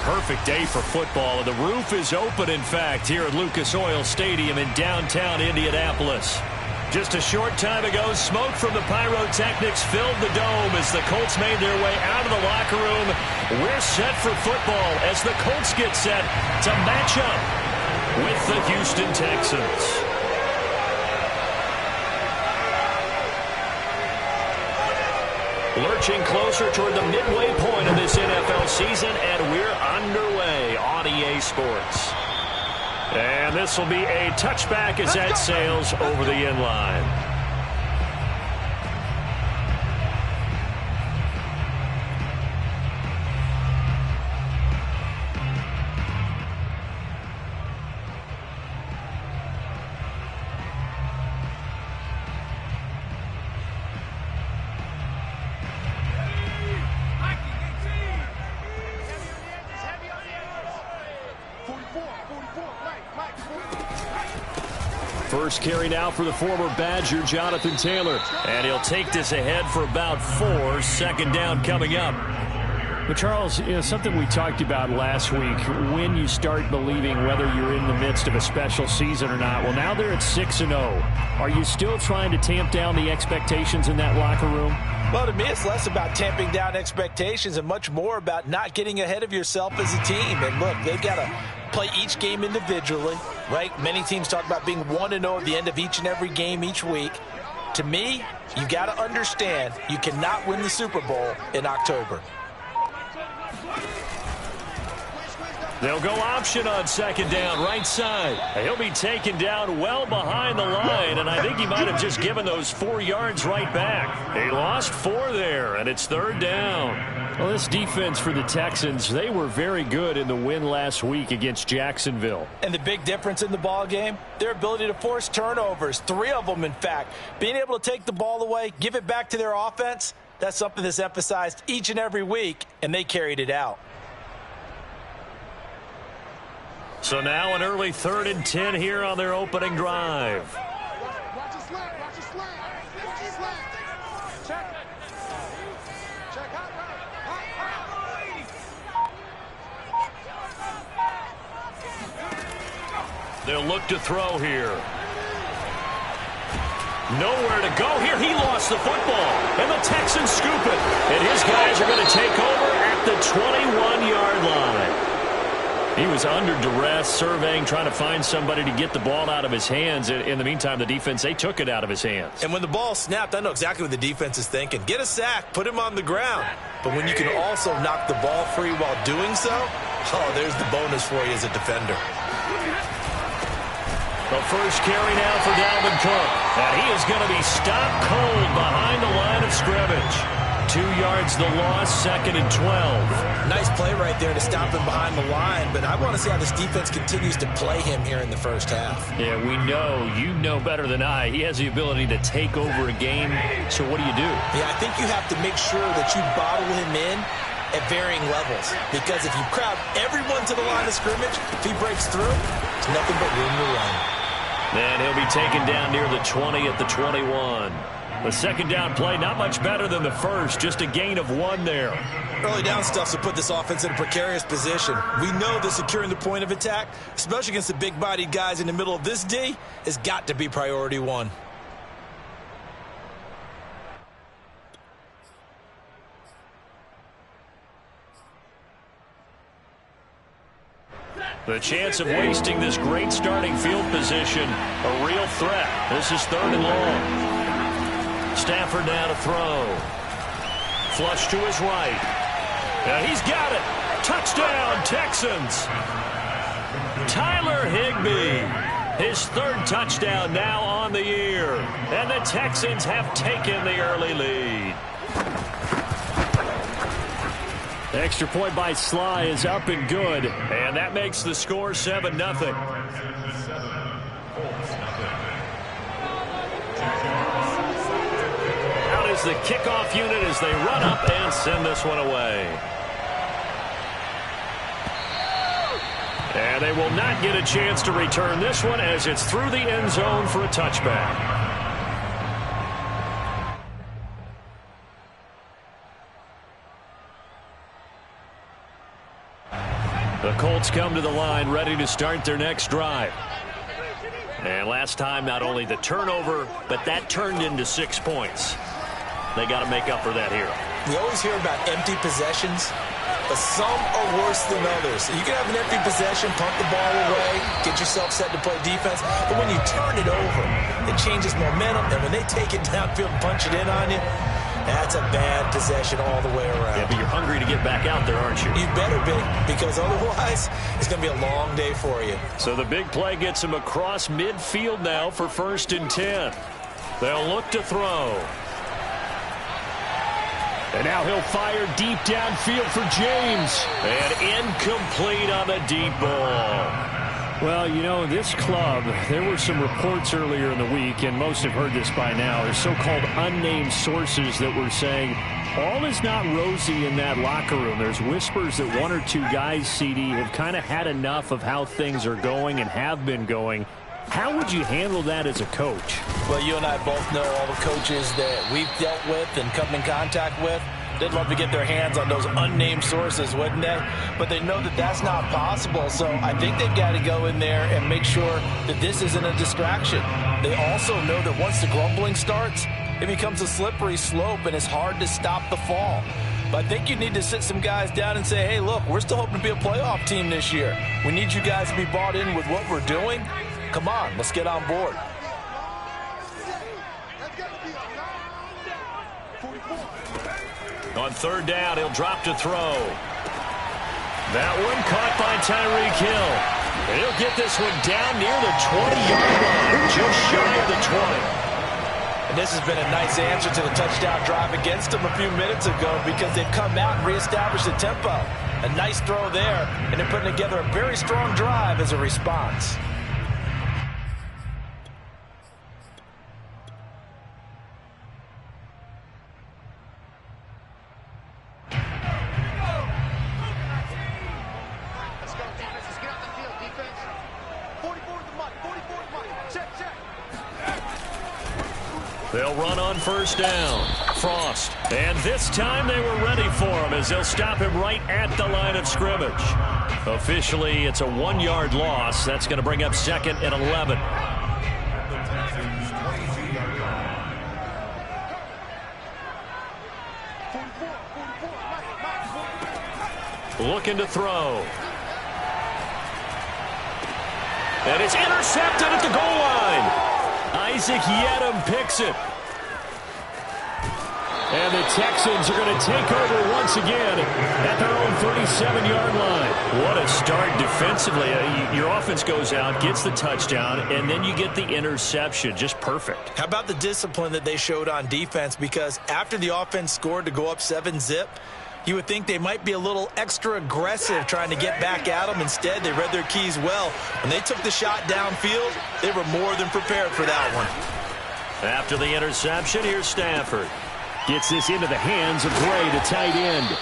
perfect day for football. The roof is open, in fact, here at Lucas Oil Stadium in downtown Indianapolis. Just a short time ago, smoke from the pyrotechnics filled the dome as the Colts made their way out of the locker room. We're set for football as the Colts get set to match up with the Houston Texans. Lurching closer toward the midway point of this NFL season, and we're underway on EA Sports. And this will be a touchback as that sails over the end line. First carry now for the former Badger, Jonathan Taylor. And he'll take this ahead for about 4. Second down coming up. But Charles, something we talked about last week, when you start believing whether you're in the midst of a special season or not. Well, now they're at 6-0. Are you still trying to tamp down the expectations in that locker room? Well, to me, it's less about tamping down expectations and much more about not getting ahead of yourself as a team. And look, they've got to play each game individually, right? Many teams talk about being 1-0 at the end of each and every game each week. To me, you got to understand you cannot win the Super Bowl in October. They'll go option on second down, right side. He'll be taken down well behind the line, and I think he might have just given those 4 yards right back. He lost 4 there, and it's third down. Well, this defense for the Texans, they were very good in the win last week against Jacksonville. And the big difference in the ball game, their ability to force turnovers, 3 of them, in fact. Being able to take the ball away, give it back to their offense, that's something that's emphasized each and every week, and they carried it out. So now an early 3rd and 10 here on their opening drive. Watch the slant. Watch the slant. Watch the slant. Check. Check. They'll look to throw here. Nowhere to go here. He lost the football. And the Texans scoop it. And his guys are going to take over at the 21-yard line. He was under duress, surveying, trying to find somebody to get the ball out of his hands. In the meantime, the defense, they took it out of his hands. And when the ball snapped, I know exactly what the defense is thinking. Get a sack, put him on the ground. But when you can also knock the ball free while doing so, oh, there's the bonus for you as a defender. The first carry now for Dalvin Cook. And he is going to be stopped cold behind the line of scrimmage. 2 yards the loss, 2nd and 12. Nice play right there to stop him behind the line, but I want to see how this defense continues to play him here in the first half. Yeah, we know, you know better than I, he has the ability to take over a game, so what do you do? Yeah, I think you have to make sure that you bottle him in at varying levels, because if you crowd everyone to the line of scrimmage, if he breaks through, it's nothing but room to run. And he'll be taken down near the 20 at the 21. The second down play, not much better than the first, just a gain of 1 there. Early down stuff to put this offense in a precarious position. We know that securing the point of attack, especially against the big-bodied guys in the middle of this D, has got to be priority 1. The chance of wasting this great starting field position, a real threat. This is 3rd and long. Stafford now to throw. Flush to his right. And he's got it. Touchdown, Texans. Tyler Higbee. His 3rd touchdown now on the year. And the Texans have taken the early lead. The extra point by Sly is up and good. And that makes the score 7-0. The kickoff unit as they run up and send this one away. And they will not get a chance to return this one as it's through the end zone for a touchback. Colts come to the line ready to start their next drive. And last time, not only the turnover, but that turned into 6 points. They got to make up for that here. We always hear about empty possessions, but some are worse than others. You can have an empty possession, pump the ball away, get yourself set to play defense, but when you turn it over, it changes momentum, and when they take it downfield and punch it in on you, that's a bad possession all the way around. Yeah, but you're hungry to get back out there, aren't you? You better be, because otherwise it's going to be a long day for you. So the big play gets him across midfield now for 1st and 10. They'll look to throw. And now he'll fire deep downfield for James. And incomplete on the deep ball. Well, you know, this club, there were some reports earlier in the week, and most have heard this by now, there's so-called unnamed sources that were saying all is not rosy in that locker room. There's whispers that 1 or 2 guys, CD, have kind of had enough of how things are going and have been going. How would you handle that as a coach? Well, you and I both know all the coaches that we've dealt with and come in contact with. They'd love to get their hands on those unnamed sources, wouldn't they? But they know that that's not possible. So I think they've got to go in there and make sure that this isn't a distraction. They also know that once the grumbling starts, it becomes a slippery slope and it's hard to stop the fall. But I think you need to sit some guys down and say, hey, look, we're still hoping to be a playoff team this year. We need you guys to be bought in with what we're doing. Come on, let's get on board. On 3rd down, he'll drop to throw. That one caught by Tyreek Hill. And he'll get this one down near the 20-yard line, just shy of the 20. And this has been a nice answer to the touchdown drive against them a few minutes ago because they've come out and reestablished the tempo. A nice throw there, and they're putting together a very strong drive as a response. They'll run on 1st down. Frost. And this time they were ready for him as they'll stop him right at the line of scrimmage. Officially, it's a 1-yard loss. That's going to bring up 2nd and 11. Looking to throw. And it's intercepted at the goal line. Isaac Yedem picks it. And the Texans are going to take over once again at their own 37-yard line. What a start defensively. Your offense goes out, gets the touchdown, and then you get the interception. Just perfect. How about the discipline that they showed on defense? Because after the offense scored to go up 7-zip, you would think they might be a little extra aggressive trying to get back at them. Instead, they read their keys well. When they took the shot downfield, they were more than prepared for that one. After the interception, here's Stafford. Gets this into the hands of Gray, the tight end.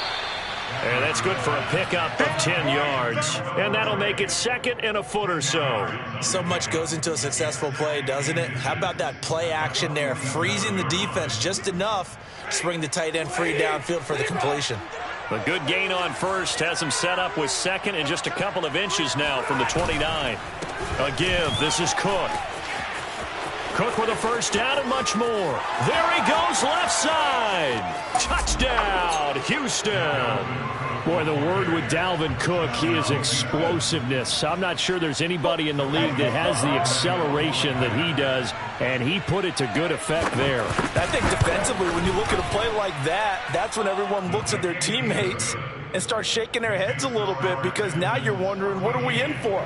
And that's good for a pickup of 10 yards. And that'll make it 2nd and a foot or so. So much goes into a successful play, doesn't it? How about that play action there, freezing the defense just enough to bring the tight end free downfield for the completion. A good gain on 1st has him set up with 2nd and just a couple of inches now from the 29. A give. This is Cook. Cook with a 1st down and much more. There he goes, left side. Touchdown, Houston. Boy, the word with Dalvin Cook, he is explosiveness. I'm not sure there's anybody in the league that has the acceleration that he does, and he put it to good effect there. I think defensively, when you look at a play like that, that's when everyone looks at their teammates and starts shaking their heads a little bit because now you're wondering, what are we in for?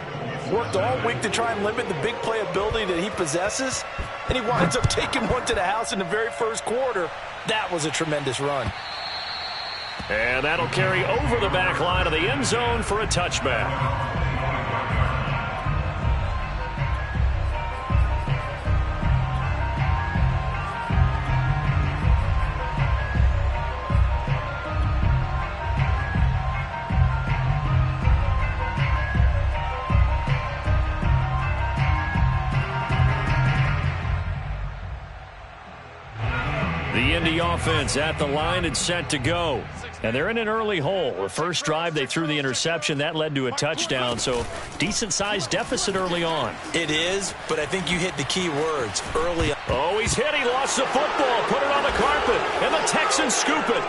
Worked all week to try and limit the big play ability that he possesses, and he winds up taking one to the house in the very first quarter. That was a tremendous run. And that'll carry over the back line of the end zone for a touchback. The Indy offense at the line and set to go. And they're in an early hole. The first drive, they threw the interception. That led to a touchdown, so decent-sized deficit early on. It is, but I think you hit the key words early on. Oh, he's hit. He lost the football. Put it on the carpet, and the Texans scoop it.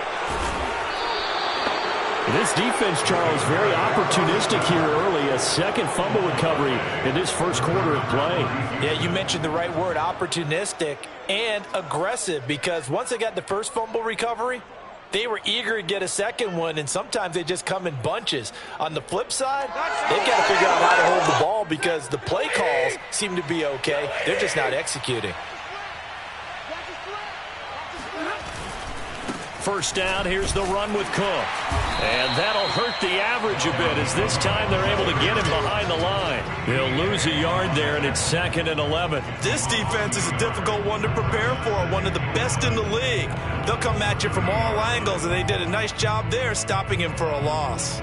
This defense, Charles, very opportunistic here early. A second fumble recovery in this first quarter of play. Yeah, you mentioned the right word, opportunistic and aggressive, because once they got the first fumble recovery, they were eager to get a second one, and sometimes they just come in bunches. On the flip side, they've got to figure out how to hold the ball because the play calls seem to be okay. They're just not executing. First down, here's the run with Cook. And that'll hurt the average a bit as this time they're able to get him behind the line. He'll lose a yard there, and it's 2nd and 11. This defense is a difficult one to prepare for, one of the best in the league. They'll come at you from all angles, and they did a nice job there stopping him for a loss.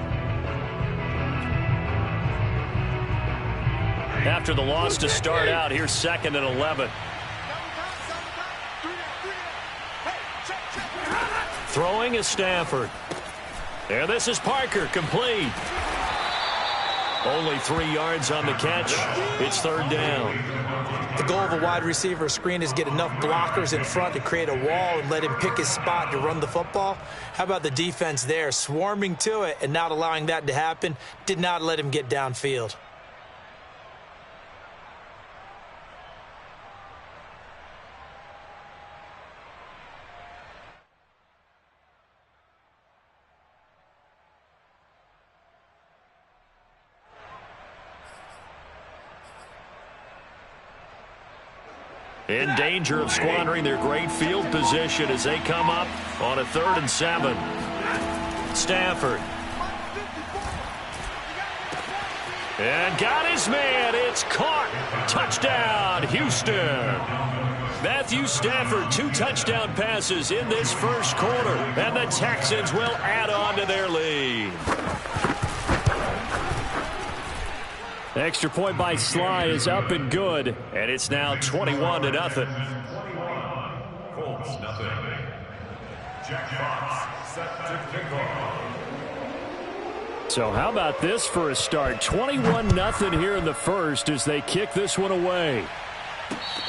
After the loss to start out, here's 2nd and 11. Throwing is Stafford. There, this is Parker, complete. Only 3 yards on the catch. It's 3rd down. The goal of a wide receiver screen is get enough blockers in front to create a wall and let him pick his spot to run the football. How about the defense there, swarming to it and not allowing that to happen? Did not let him get downfield. In danger of squandering their great field position as they come up on a 3rd and 7. Stafford. And got his man. It's caught. Touchdown, Houston. Matthew Stafford, 2 touchdown passes in this first quarter. And the Texans will add on to their lead. Extra point by Sly is up and good, and it's now 21-0. Colts, nothing. Jack Fox, set to kick off. So how about this for a start? 21-0 here in the first as they kick this one away.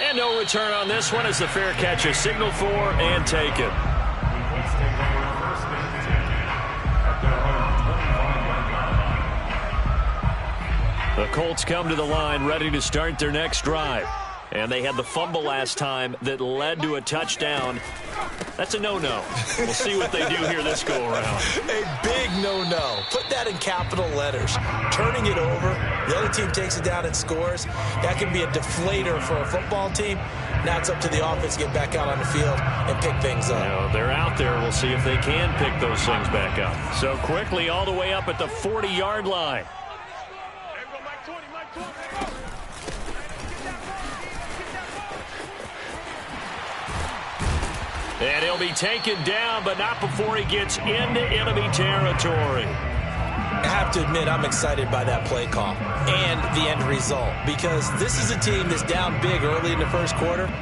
And no return on this one as the fair catch is signaled for and taken. The Colts come to the line ready to start their next drive. And they had the fumble last time that led to a touchdown. That's a no-no. We'll see what they do here this go-around. A big no-no. Put that in capital letters. Turning it over, the other team takes it down and scores. That can be a deflator for a football team. Now it's up to the offense to get back out on the field and pick things up. You know, they're out there. We'll see if they can pick those things back up. So quickly all the way up at the 40-yard line. And he'll be taken down, but not before he gets into enemy territory. I have to admit, I'm excited by that play call and the end result, because this is a team that's down big early in the first quarter,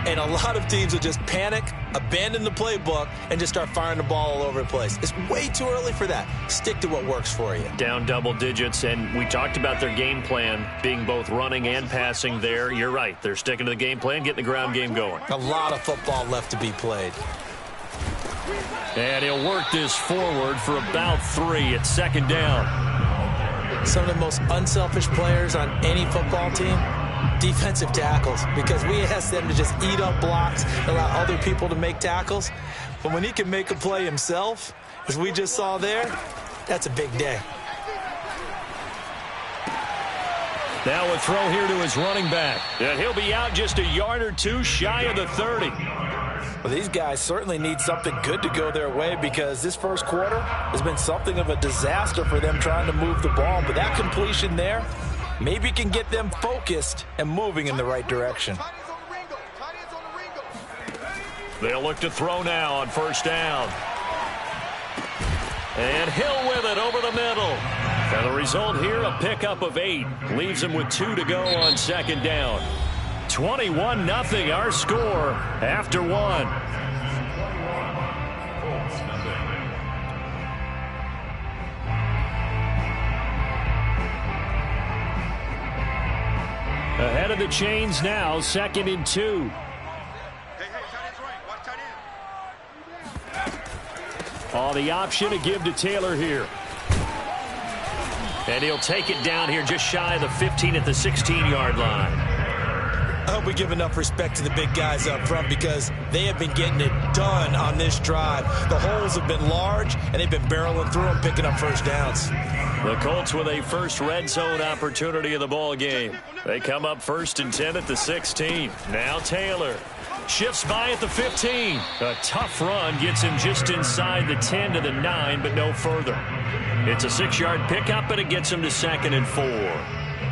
and a lot of teams will just panic, abandon the playbook, and just start firing the ball all over the place. It's way too early for that. Stick to what works for you. Down double digits, and we talked about their game plan being both running and passing there. You're right. They're sticking to the game plan, getting the ground game going. A lot of football left to be played. And he'll work this forward for about 3 at 2nd down. Some of the most unselfish players on any football team, defensive tackles, because we ask them to just eat up blocks, allow other people to make tackles. But when he can make a play himself, as we just saw there, that's a big day. Now a throw here to his running back. And he'll be out just a yard or 2 shy of the 30. Well, these guys certainly need something good to go their way, because this first quarter has been something of a disaster for them trying to move the ball. But that completion there maybe can get them focused and moving in the right direction. They'll look to throw now on 1st down. And Hill with it over the middle. And the result here, a pickup of 8. Leaves him with 2 to go on 2nd down. 21-0 our score after 1. Ahead of the chains now, 2nd and 2. Oh, the option to give to Taylor here. And he'll take it down here just shy of the 15 at the 16-yard line. I hope we give enough respect to the big guys up front because they have been getting it done on this drive. The holes have been large, and they've been barreling through them, picking up first downs. The Colts with a first red zone opportunity of the ball game. They come up 1st and 10 at the 16. Now Taylor shifts by at the 15. A tough run gets him just inside the 10 to the 9, but no further. It's a 6-yard pickup, and it gets him to 2nd and 4.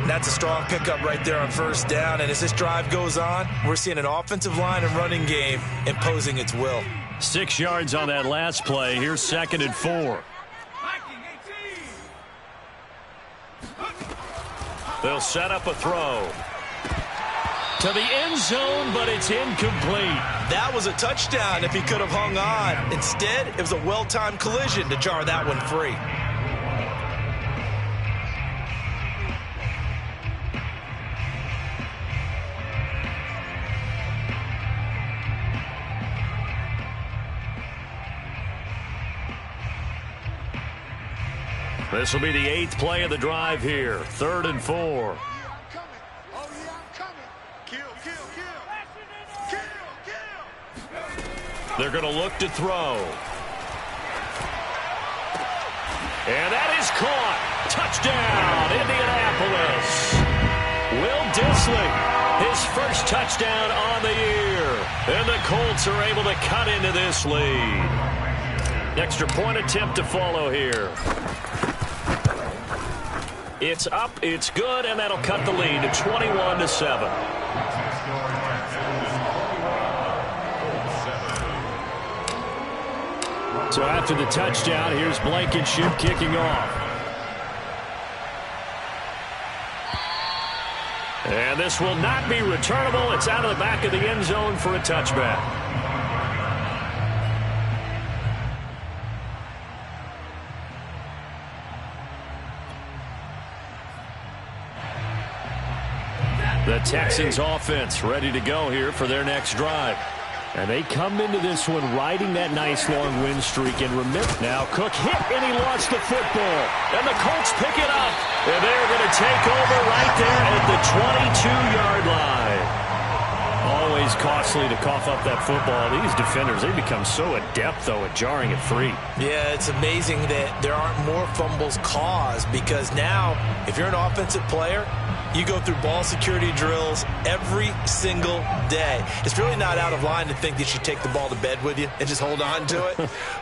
That's a strong pickup right there on first down. And as this drive goes on, we're seeing an offensive line and running game imposing its will. 6 yards on that last play. Here's 2nd and 4. They'll set up a throw to the end zone, but it's incomplete. That was a touchdown if he could have hung on. Instead, it was a well-timed collision to jar that one free. This will be the 8th play of the drive here. 3rd and 4. They're going to look to throw. And that is caught. Touchdown, Indianapolis. Will Dissly, his first touchdown on the year. And the Colts are able to cut into this lead. Extra point attempt to follow here. It's up, it's good, and that'll cut the lead to 21-7. So after the touchdown, here's Blankenship kicking off. And this will not be returnable. It's out of the back of the end zone for a touchback. The Texans offense ready to go here for their next drive. And they come into this one riding that nice long win streak. And remember, now Cook hit and he lost the football. And the Colts pick it up. And they're going to take over right there at the 22-yard line. Always costly to cough up that football. These defenders, they become so adept, though, at jarring it free. Yeah, it's amazing that there aren't more fumbles caused because now, if you're an offensive player, you go through ball security drills every single day. It's really not out of line to think that you take the ball to bed with you and just hold on to it.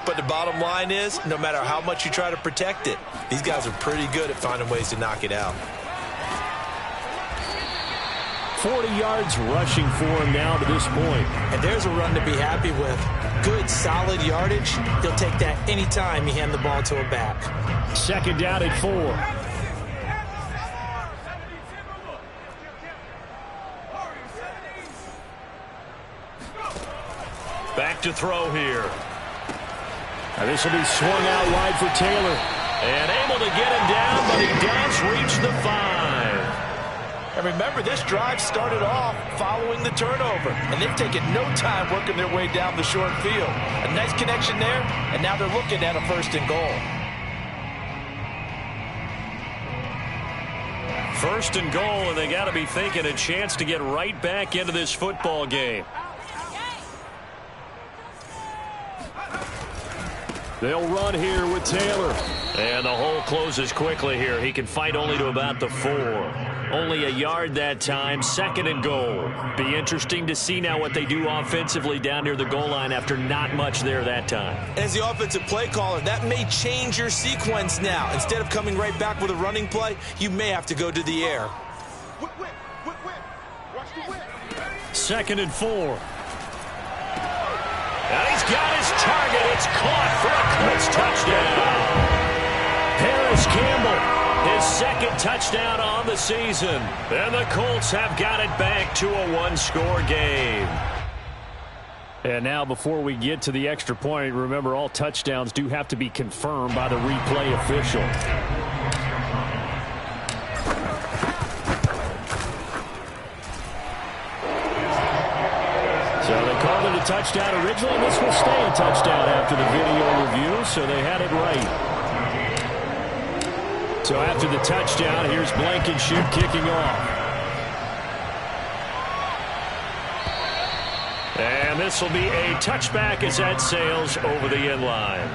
But the bottom line is, no matter how much you try to protect it, these guys are pretty good at finding ways to knock it out. 40 yards rushing for him now to this point. And there's a run to be happy with. Good, solid yardage. He'll take that anytime you hand the ball to a back. 2nd down at 4. Back to throw here. Now this will be swung out wide for Taylor. And able to get him down, but he does reach the 5. And remember, this drive started off following the turnover. And they've taken no time working their way down the short field. A nice connection there, and now they're looking at a 1st and goal. 1st and goal, and they got to be thinking a chance to get right back into this football game. They'll run here with Taylor. And the hole closes quickly here. He can fight only to about the 4. Only a yard that time. 2nd and goal. Be interesting to see now what they do offensively down near the goal line after not much there that time. As the offensive play caller, that may change your sequence now. Instead of coming right back with a running play, you may have to go to the air. Whip. Watch the whip. 2nd and 4. And he's got his target. It's caught for a Colts touchdown. Paris Campbell, his 2nd touchdown on the season. And the Colts have got it back to a 1-score game. And now before we get to the extra point, remember all touchdowns do have to be confirmed by the replay official. So they called it a touchdown originally. This will stay a touchdown after the video review, so they had it right. So after the touchdown, here's Blankenship kicking off. And this will be a touchback as that sails over the end line.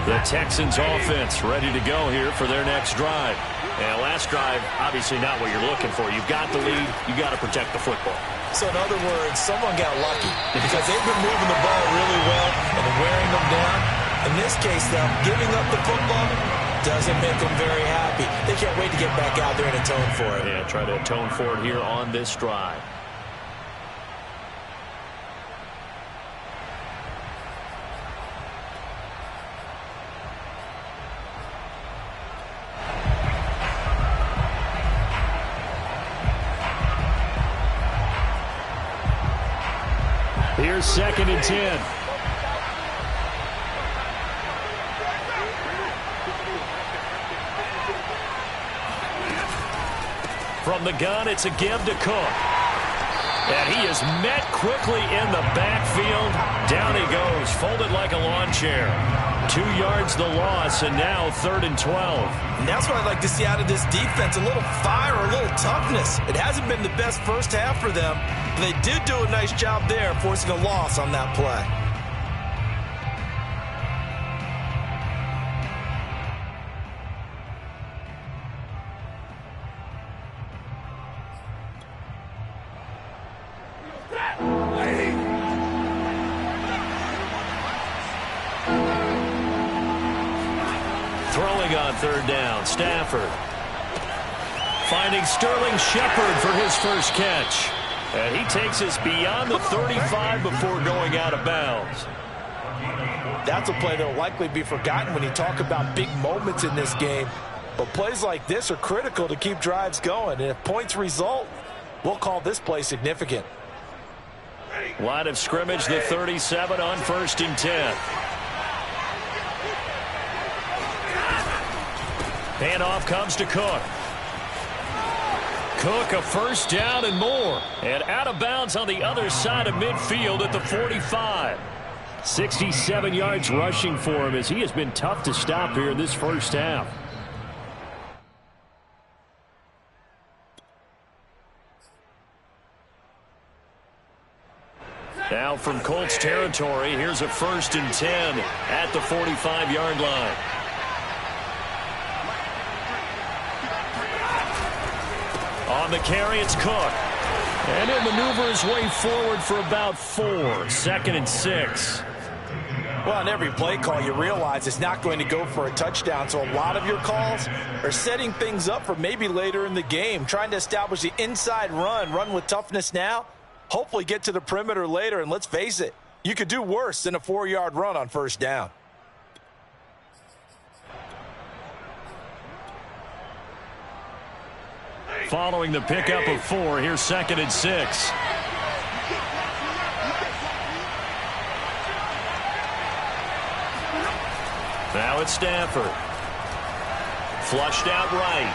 The Texans offense ready to go here for their next drive. And last drive, obviously not what you're looking for. You've got the lead. You've got to protect the football. So in other words, someone got lucky because they've been moving the ball really well and wearing them down. In this case, though, giving up the football doesn't make them very happy. They can't wait to get back out there and atone for it. Yeah, try to atone for it here on this drive. Here's 2nd and 10. From the gun, it's a give to Cook. And he is met quickly in the backfield. Down he goes, folded like a lawn chair. 2 yards the loss, and now 3rd and 12. And that's what I'd like to see out of this defense, a little fire, a little toughness. It hasn't been the best first half for them, but they did do a nice job there, forcing a loss on that play. Throwing on 3rd down, Stafford. Finding Sterling Shepard for his first catch. And he takes us beyond the 35 before going out of bounds. That's a play that will likely be forgotten when you talk about big moments in this game. But plays like this are critical to keep drives going. And if points result, we'll call this play significant. Line of scrimmage, the 37 on 1st and 10. Handoff comes to Cook. Cook, a first down and more. And out of bounds on the other side of midfield at the 45. 67 yards rushing for him as he has been tough to stop here in this first half. Now from Colts territory, here's a 1st and 10 at the 45-yard line. On the carry, it's Cook. And he'll maneuver his way forward for about 4. 2nd and 6. Well, on every play call, you realize it's not going to go for a touchdown. So a lot of your calls are setting things up for maybe later in the game, trying to establish the inside run with toughness now, hopefully get to the perimeter later. And let's face it, you could do worse than a 4-yard run on 1st down. Following the pickup of 4, here's 2nd and 6. Now it's Stafford. Flushed out right.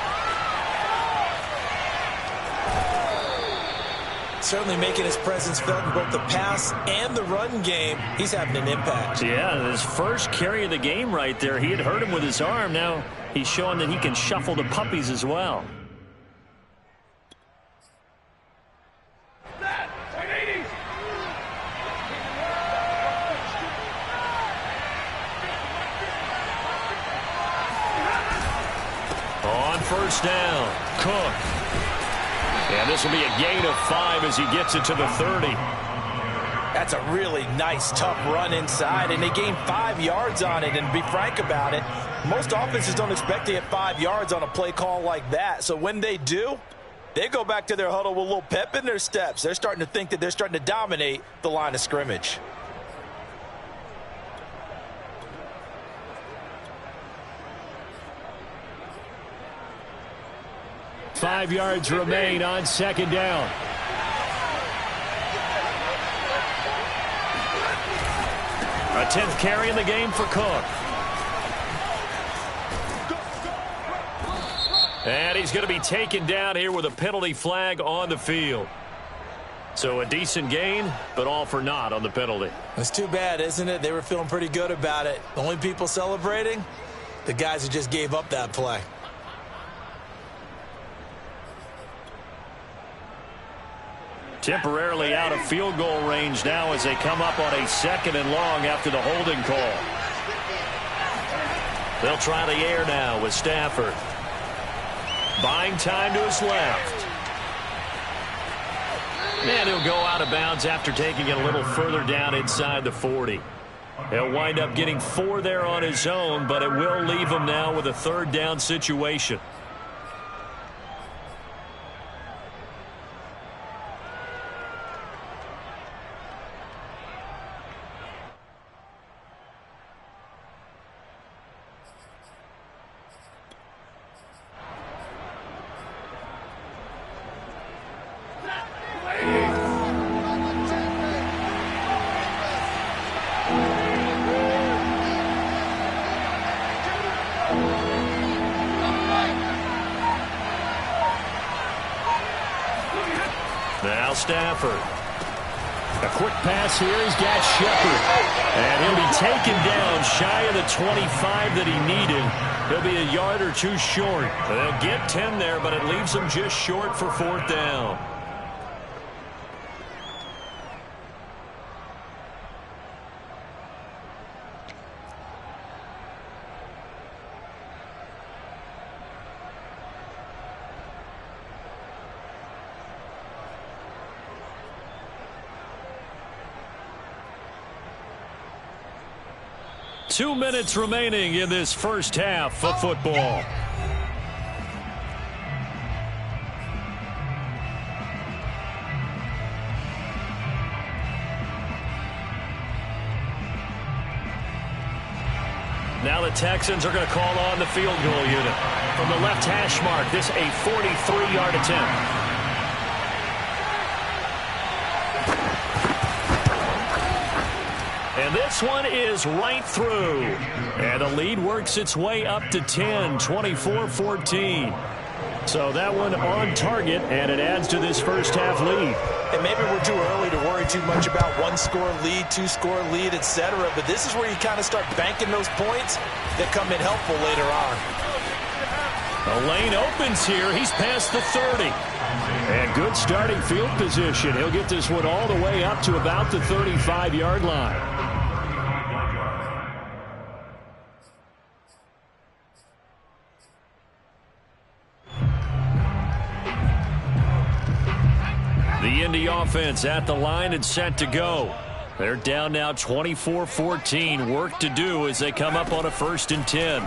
Certainly making his presence felt in both the pass and the run game. He's having an impact. Yeah, his first carry of the game right there. He had hurt him with his arm. Now he's showing that he can shuffle the puppies as well. On 1st down, Cook. And this will be a gain of 5 as he gets it to the 30. That's a really nice, tough run inside, and they gained 5 yards on it. And to be frank about it, most offenses don't expect to get 5 yards on a play call like that. So when they do, they go back to their huddle with a little pep in their steps. They're starting to think that they're starting to dominate the line of scrimmage. Five yards remain on 2nd down. A 10th carry in the game for Cook. And he's going to be taken down here with a penalty flag on the field. So a decent gain, but all for naught on the penalty. It's too bad, isn't it? They were feeling pretty good about it. The only people celebrating, the guys who just gave up that play. Temporarily out of field goal range now as they come up on a 2nd and long after the holding call. They'll try the air now with Stafford. Buying time to his left. And he'll go out of bounds after taking it a little further down inside the 40. He'll wind up getting 4 there on his own, but it will leave him now with a 3rd down situation. Now Stafford. A quick pass here. He's got Shepard. And he'll be taken down shy of the 25 that he needed. He'll be a yard or 2 short. They'll get 10 there, but it leaves him just short for 4th down. Two minutes remaining in this first half of football. Now the Texans are going to call on the field goal unit. From the left hash mark, this a 43-yard attempt. And this one is right through. And the lead works its way up to 10, 24-14. So that one on target, and it adds to this first half lead. And maybe we're too early to worry too much about 1-score lead, 2-score lead, etc. But this is where you kind of start banking those points that come in helpful later on. The lane opens here. He's past the 30. And good starting field position. He'll get this one all the way up to about the 35-yard line. The Indy offense at the line and set to go. They're down now 24-14. Work to do as they come up on a 1st and 10.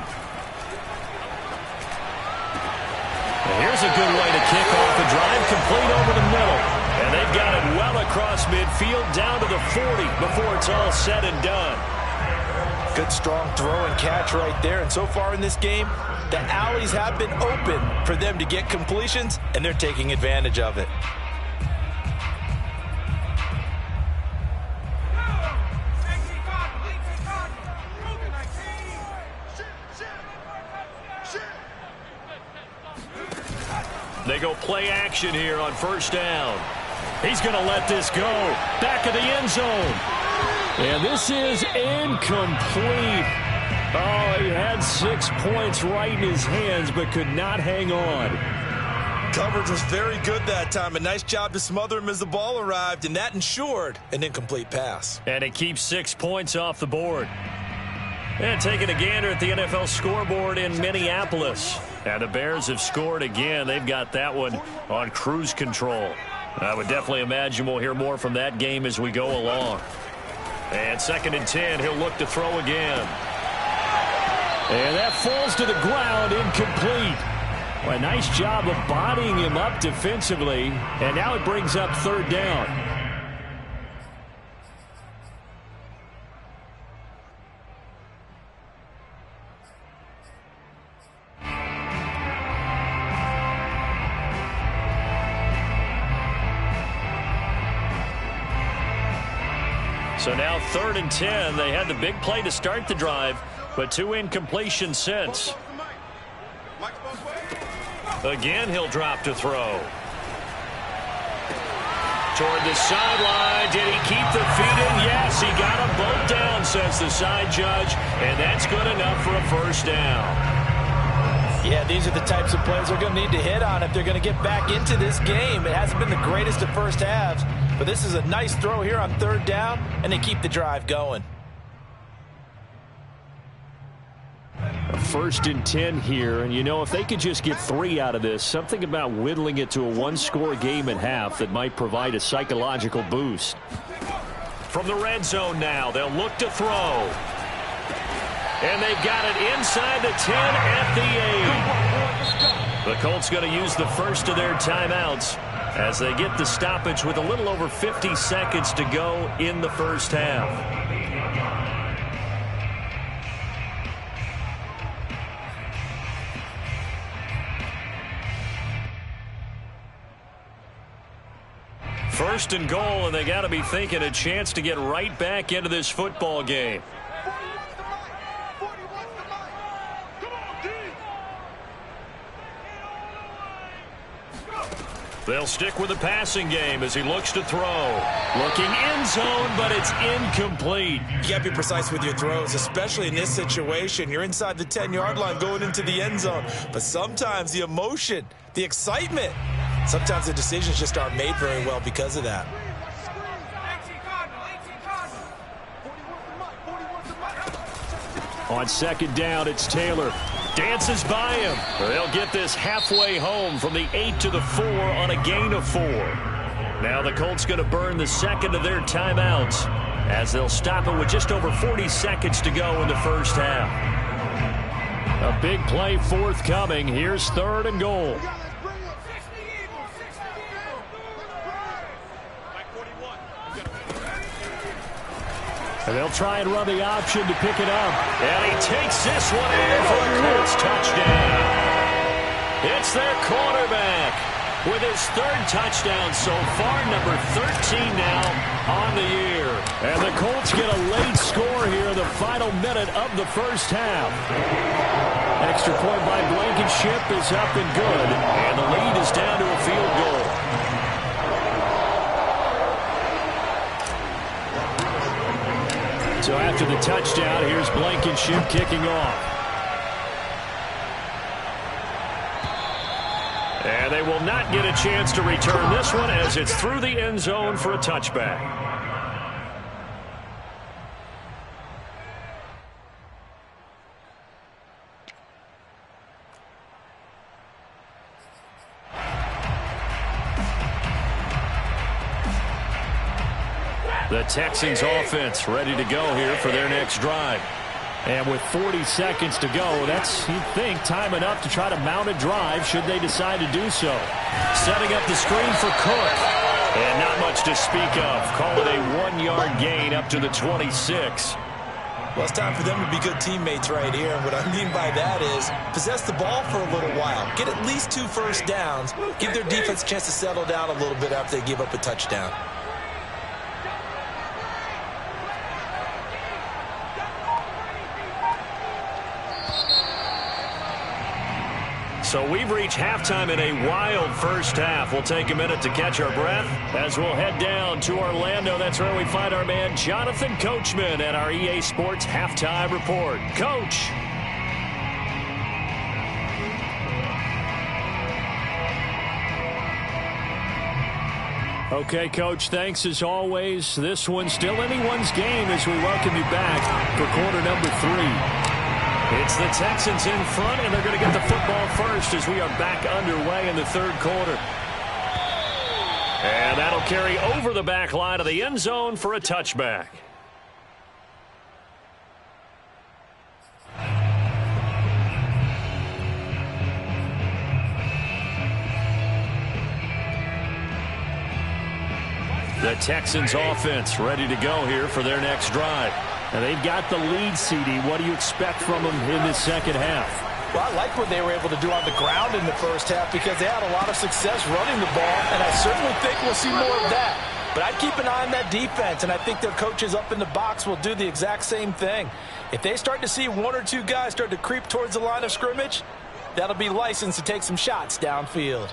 Here's a good way to kick off the drive, complete over the middle. And they've got it well across midfield down to the 40 before it's all said and done. Good strong throw and catch right there. And so far in this game, the alleys have been open for them to get completions, and they're taking advantage of it. They go play action here on 1st down. He's going to let this go. Back of the end zone. And this is incomplete. Oh, he had 6 points right in his hands, but could not hang on. Coverage was very good that time. A nice job to smother him as the ball arrived, and that ensured an incomplete pass. And it keeps 6 points off the board. And taking a gander at the NFL scoreboard in Minneapolis. And the Bears have scored again. They've got that one on cruise control. I would definitely imagine we'll hear more from that game as we go along. And 2nd and 10, he'll look to throw again. And that falls to the ground, incomplete. Well, a nice job of bodying him up defensively. And now it brings up 3rd down. So now 3rd and 10. They had the big play to start the drive, but 2 incompletions since. Again, he'll drop to throw. Toward the sideline. Did he keep the feet in? Yes, he got them both down, says the side judge. And that's good enough for a first down. Yeah, these are the types of plays they're going to need to hit on if they're going to get back into this game. It hasn't been the greatest of first halves, but this is a nice throw here on third down, and they keep the drive going. A 1st and 10 here, and you know, if they could just get 3 out of this, something about whittling it to a one-score game at half that might provide a psychological boost. From the red zone now, they'll look to throw. And they've got it inside the 10 at the 8. The Colts going to use the first of their timeouts as they get the stoppage with a little over 50 seconds to go in the first half. First and goal, and they got to be thinking a chance to get right back into this football game. They'll stick with the passing game as he looks to throw. Looking end zone, but it's incomplete. You got to be precise with your throws, especially in this situation. You're inside the 10-yard line going into the end zone. But sometimes the emotion, the excitement, sometimes the decisions just aren't made very well because of that. On second down, it's Taylor. Dances by him. They'll get this halfway home from the 8 to the 4 on a gain of 4. Now the Colts going to burn the second of their timeouts as they'll stop it with just over 40 seconds to go in the first half. A big play forthcoming. Here's 3rd and goal. And they'll try and run the option to pick it up. And he takes this one in for a Colts touchdown. It's their quarterback with his 3rd touchdown so far, number 13 now on the year. And the Colts get a late score here in the final minute of the first half. Extra point by Blankenship is up and good. And the lead is down to a field goal. So after the touchdown, here's Blankenship kicking off. And they will not get a chance to return this one as it's through the end zone for a touchback. The Texans offense ready to go here for their next drive. And with 40 seconds to go, that's, you'd think, time enough to try to mount a drive should they decide to do so. Setting up the screen for Cook. And not much to speak of. Call it a 1-yard gain up to the 26. Well, it's time for them to be good teammates right here. And what I mean by that is possess the ball for a little while. Get at least 2 first downs. Give their defense a chance to settle down a little bit after they give up a touchdown. So we've reached halftime in a wild first half. We'll take a minute to catch our breath as we'll head down to Orlando. That's where we find our man Jonathan Coachman at our EA Sports Halftime Report. Coach. Okay, Coach, thanks as always. This one's still anyone's game as we welcome you back for quarter number 3. It's the Texans in front, and they're going to get the football first as we are back underway in the 3rd quarter. And that'll carry over the back line of the end zone for a touchback. The Texans offense ready to go here for their next drive. And they've got the lead, CD. What do you expect from them in this second half? Well, I like what they were able to do on the ground in the first half because they had a lot of success running the ball, and I certainly think we'll see more of that. But I'd keep an eye on that defense, and I think their coaches up in the box will do the exact same thing. If they start to see 1 or 2 guys start to creep towards the line of scrimmage, that'll be licensed to take some shots downfield.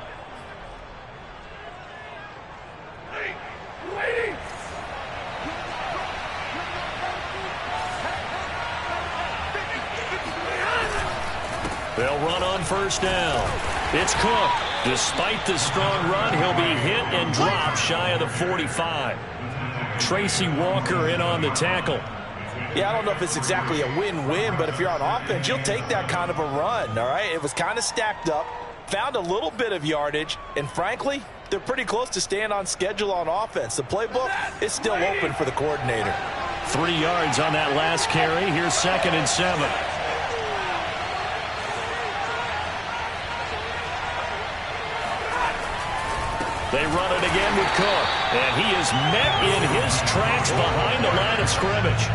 They'll run on first down. It's Cook. Despite the strong run, he'll be hit and dropped shy of the 45. Tracy Walker in on the tackle. Yeah, I don't know if it's exactly a win-win, but if you're on offense, you'll take that kind of a run, all right? It was kind of stacked up, found a little bit of yardage, and frankly, they're pretty close to staying on schedule on offense. The playbook is still open for the coordinator. 3 yards on that last carry. Here's 2nd and 7. They run it again with Cook, and he is met in his tracks behind the line of scrimmage.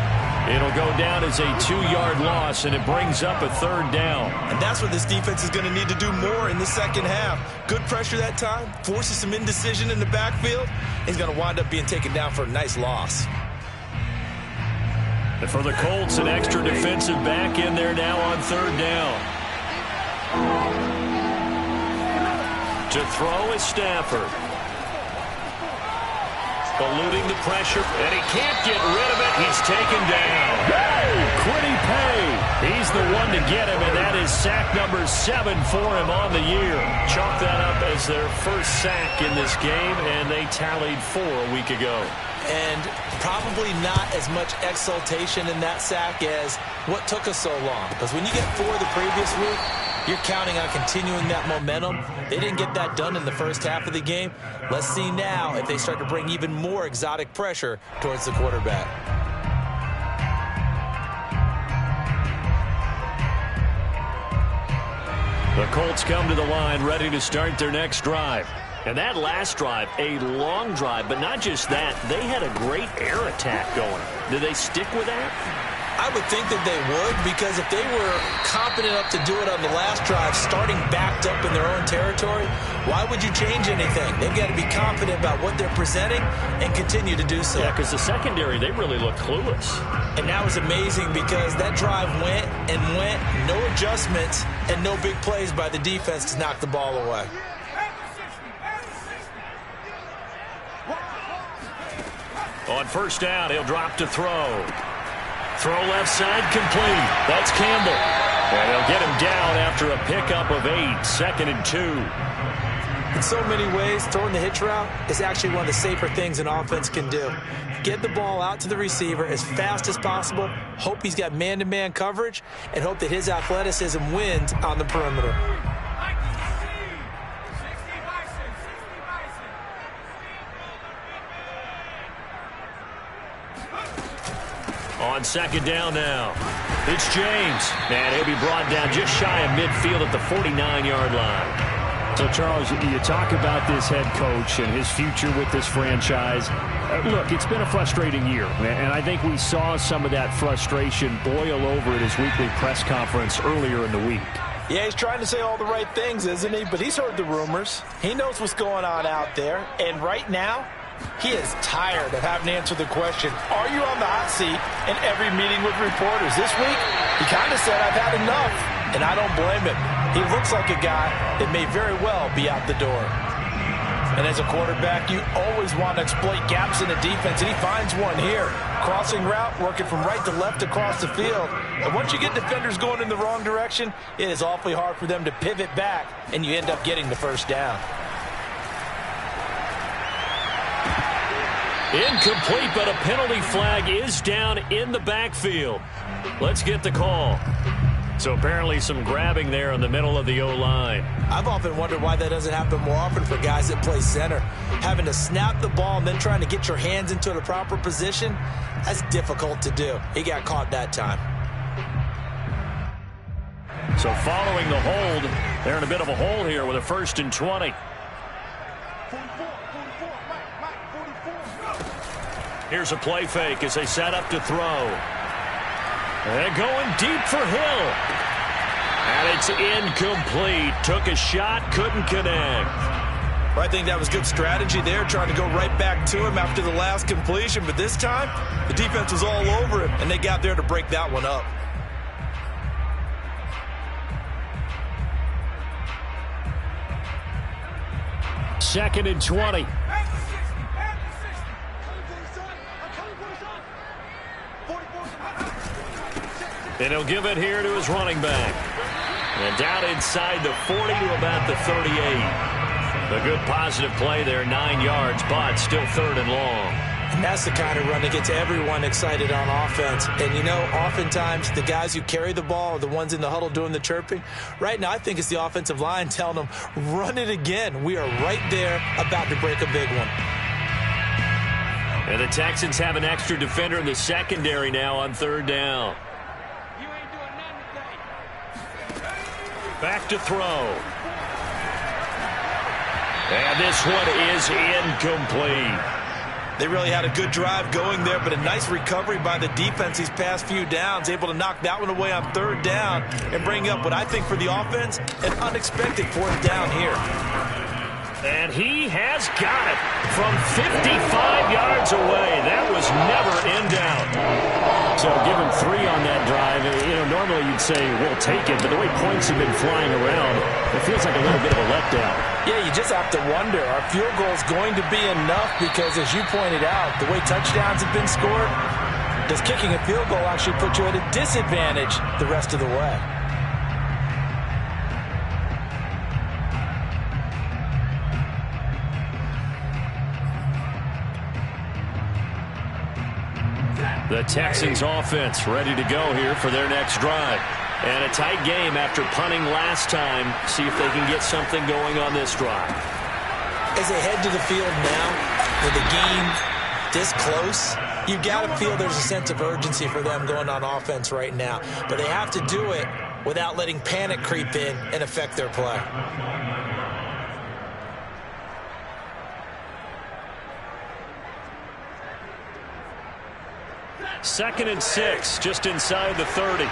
It'll go down as a 2-yard loss, and it brings up a 3rd down. And that's what this defense is going to need to do more in the second half. Good pressure that time, forces some indecision in the backfield. He's going to wind up being taken down for a nice loss. And for the Colts, an extra defensive back in there now on 3rd down. To throw is Stafford. Eluding the pressure, and he can't get rid of it. He's taken down. Quiddy Pay. He's the one to get him, and that is sack number 7 for him on the year. Chalk that up as their first sack in this game, and they tallied 4 a week ago. And probably not as much exultation in that sack as what took us so long. Because when you get 4 the previous week, you're counting on continuing that momentum. They didn't get that done in the first half of the game. Let's see now if they start to bring even more exotic pressure towards the quarterback. The Colts come to the line ready to start their next drive. And that last drive, a long drive, but not just that. They had a great air attack going. Did they stick with that? I would think that they would, because if they were competent enough to do it on the last drive, starting backed up in their own territory, why would you change anything? They've got to be confident about what they're presenting and continue to do so. Yeah, because the secondary, they really look clueless. And that was amazing because that drive went and went, no adjustments, and no big plays by the defense to knock the ball away. On first down, he'll drop to throw. Throw left side complete. That's Campbell. And they'll get him down after a pickup of 8. 2nd and 2. In so many ways, throwing the hitch route is actually one of the safer things an offense can do. Get the ball out to the receiver as fast as possible, hope he's got man-to-man coverage, and hope that his athleticism wins on the perimeter. On 2nd down now, it's James. And he'll be brought down just shy of midfield at the 49-yard line. So, Charles, you talk about this head coach and his future with this franchise. Look, it's been a frustrating year, and I think we saw some of that frustration boil over at his weekly press conference earlier in the week. Yeah, he's trying to say all the right things, isn't he? But he's heard the rumors. He knows what's going on out there. And right now, he is tired of having to answer the question, are you on the hot seat in every meeting with reporters? This week, he kind of said, I've had enough, and I don't blame him. He looks like a guy that may very well be out the door. And as a quarterback, you always want to exploit gaps in the defense, and he finds one here. Crossing route, working from right to left across the field. And once you get defenders going in the wrong direction, it is awfully hard for them to pivot back, and you end up getting the first down. Incomplete, but a penalty flag is down in the backfield. Let's get the call. So apparently some grabbing there in the middle of the O-line. I've often wondered why that doesn't happen more often for guys that play center. Having to snap the ball and then trying to get your hands into the proper position, that's difficult to do. He got caught that time. So following the hold, they're in a bit of a hole here with a 1st and 20. Here's a play fake as they set up to throw. They're going deep for Hill. And it's incomplete. Took a shot, couldn't connect. Well, I think that was good strategy there, trying to go right back to him after the last completion. But this time, the defense was all over him, and they got there to break that one up. 2nd and 20. And he'll give it here to his running back. And down inside the 40 to about the 38. A good positive play there, 9 yards, but still 3rd and long. And that's the kind of run that gets everyone excited on offense. And, you know, oftentimes the guys who carry the ball are the ones in the huddle doing the chirping. Right now, I think it's the offensive line telling them, run it again. We are right there about to break a big one. And the Texans have an extra defender in the secondary now on 3rd down. Back to throw. And this one is incomplete. They really had a good drive going there, but a nice recovery by the defense these past few downs, able to knock that one away on 3rd down and bring up what I think for the offense, an unexpected 4th down here. And he has got it from 55 yards away. That was never in doubt. So give him 3 on that drive. You know, normally you'd say, we'll take it, but the way points have been flying around, it feels like a little bit of a letdown. Yeah, you just have to wonder, are field goals going to be enough? Because as you pointed out, the way touchdowns have been scored, does kicking a field goal actually put you at a disadvantage the rest of the way? The Texans offense ready to go here for their next drive. And a tight game after punting last time. See if they can get something going on this drive. As they head to the field now, with the game this close, you've got to feel there's a sense of urgency for them going on offense right now. But they have to do it without letting panic creep in and affect their play. Second and 6, just inside the 30.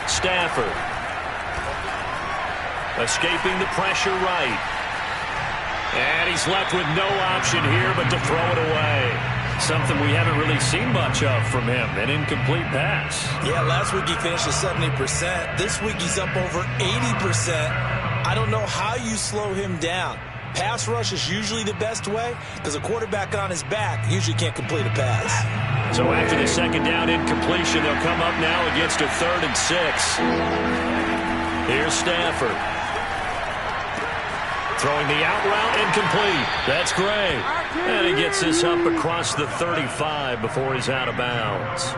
Stafford. Escaping the pressure right. And he's left with no option here but to throw it away. Something we haven't really seen much of from him, an incomplete pass. Yeah, last week he finished at 70%. This week he's up over 80%. I don't know how you slow him down. Pass rush is usually the best way because a quarterback on his back usually can't complete a pass. So after the second down incompletion, they'll come up now against a 3rd and 6. Here's Stafford. Throwing the out route incomplete. That's Gray. And he gets this up across the 35 before he's out of bounds.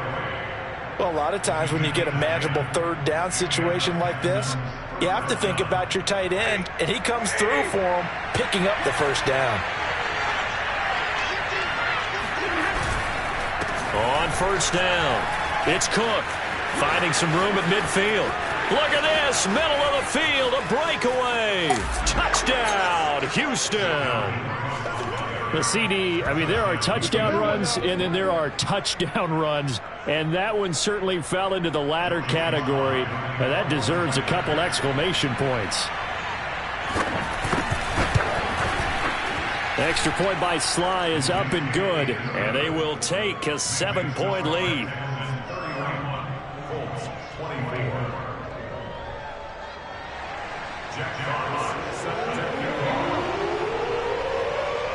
Well, a lot of times when you get a manageable 3rd down situation like this, you have to think about your tight end, and he comes through for him, picking up the 1st down. On 1st down, it's Cook finding some room at midfield. Look at this, middle of the field, a breakaway. Touchdown, Houston. The CD, I mean, there are touchdown runs, and then there are touchdown runs. And that one certainly fell into the latter category. Now, that deserves a couple exclamation points. Extra point by Sly is up and good. And they will take a 7-point lead. Colts 24.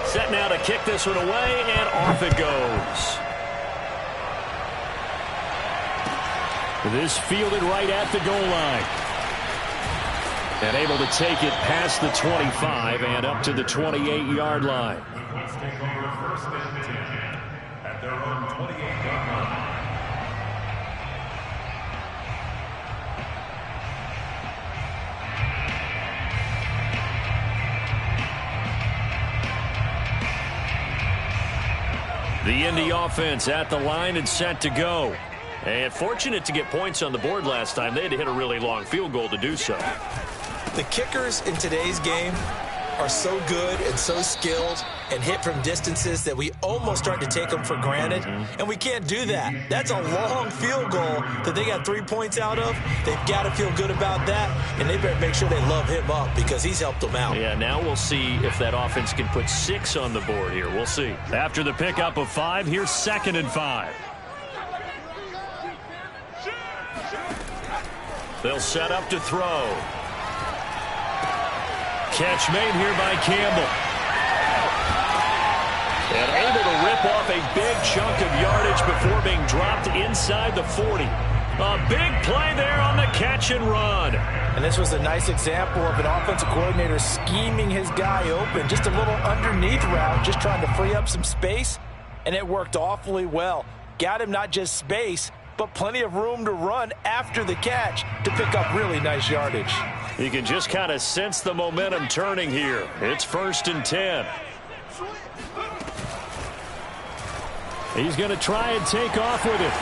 Set now to kick this one away, and off it goes. This fielded right at the goal line. And able to take it past the 25 and up to the 28-yard line. Let's take over 1st and 10 at their own 28-yard line. The Indy offense at the line and set to go. And fortunate to get points on the board last time. They had to hit a really long field goal to do so. The kickers in today's game are so good and so skilled and hit from distances that we almost start to take them for granted, and we can't do that. That's a long field goal that they got 3 points out of. They've got to feel good about that, and they better make sure they love him up because he's helped them out. Yeah, now we'll see if that offense can put 6 on the board here. We'll see. After the pickup of 5, here's 2nd and 5. They'll set up to throw. catch made here by Campbell. And able to rip off a big chunk of yardage before being dropped inside the 40. A big play there on the catch and run. And this was a nice example of an offensive coordinator scheming his guy open. Just a little underneath route, just trying to free up some space. And it worked awfully well. Got him not just space, but plenty of room to run after the catch to pick up really nice yardage. You can just kind of sense the momentum turning here. It's 1st and 10. He's going to try and take off with it.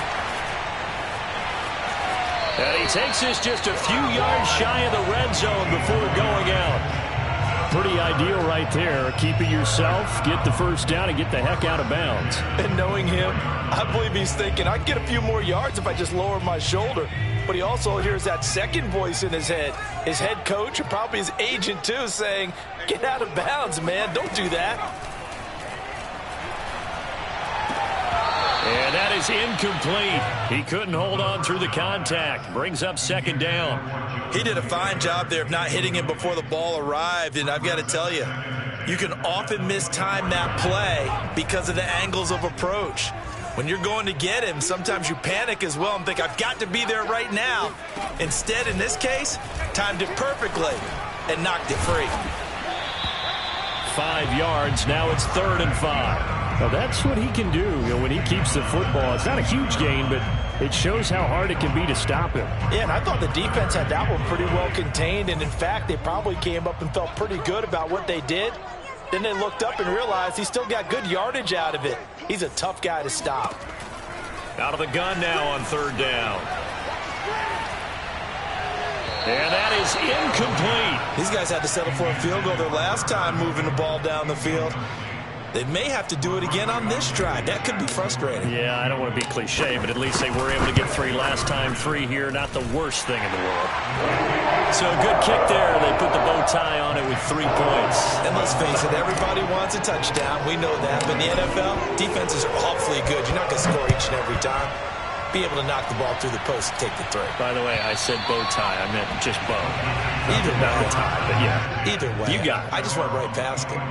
And he takes this just a few yards shy of the red zone before going out. Pretty ideal right there. Keep it yourself, get the first down, and get the heck out of bounds. And knowing him, I believe he's thinking, I can get a few more yards if I just lower my shoulder. But he also hears that second voice in his head. His head coach, and probably his agent too, saying, get out of bounds, man. Don't do that. And that is incomplete. He couldn't hold on through the contact. Brings up 2nd down. He did a fine job there of not hitting him before the ball arrived, and I've got to tell you, you can often mistime that play because of the angles of approach. When you're going to get him, sometimes you panic as well and think, I've got to be there right now. Instead, in this case, timed it perfectly and knocked it free. 5 yards. Now it's 3rd and 5. Well, that's what he can do, when he keeps the football. It's not a huge gain, but it shows how hard it can be to stop him. Yeah, and I thought the defense had that one pretty well contained, and in fact, they probably came up and felt pretty good about what they did. Then they looked up and realized he still got good yardage out of it. He's a tough guy to stop. Out of the gun now on 3rd down. And that is incomplete. These guys had to settle for a field goal their last time moving the ball down the field. They may have to do it again on this drive. That could be frustrating. Yeah, I don't want to be cliche, but at least they were able to get 3 last time. 3 here, not the worst thing in the world. So a good kick there. They put the bow tie on it with 3 points. And let's face it, everybody wants a touchdown. We know that. But in the NFL, defenses are awfully good. You're not going to score each and every time. Be able to knock the ball through the post and take the 3. By the way, I said bow tie. I meant just bow. Either way. Not the tie, but yeah. Either way. You got it. I just went right past it.